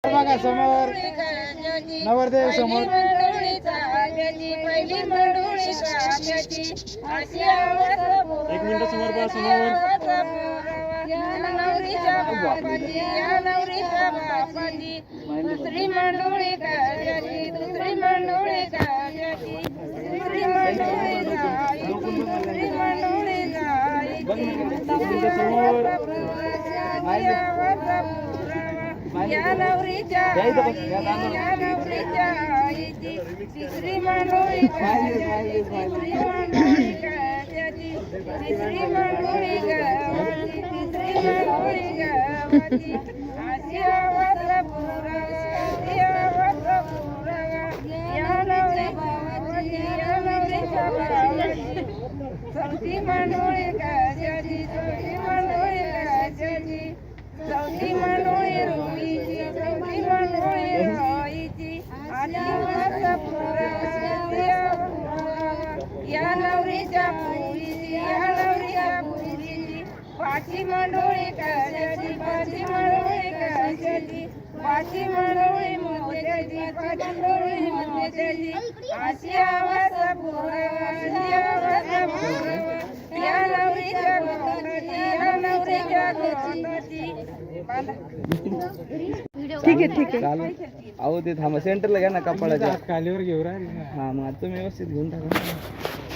बघा समोर नवरदेव समोर एक मिनिट समोर बघा समोर दुसरी मंडोळी गाजाची दुसरी मंडोळी गाजाची दुसरी मंडोळी गाई दुसरी मंडोळी गाई या नवरीच्या आईची तिसरी मंडोळी गाजाची तिसरी मंडोळी गाजाची तिसरी मंडोळी गावाची तिसरी मंडोळी गावाची आशियावाचा पुरावा आशियावाचा पुरावा या नवरी भावाची या नवरीच्या भावाची चौथी मंडोळी गाजाची चौथी मंडोळी गाजाची चौथी मंडोळी रोईची चौथी मंडोळी रोईची आशियावाचा पुरावा या नवरीच्या पुरीची या नवरीच्या पुरीची पाची मंडोळी गाजाची पाची मंडोळी गाजाची पाची मंडोळी मोत्याची पाची मंडोळी मोत्याची आशियावाचा पुरावा आशियावाचा पुरावा या नवरीच्या गोंडाची या नवरीच्या गोंडाची ठीक आहे अहो ते थांबा सेंटरला घ्या ना कपाळाच्या खालीवर घेऊ राहिले हा मग तुम्ही व्यवस्थित घेऊन टाका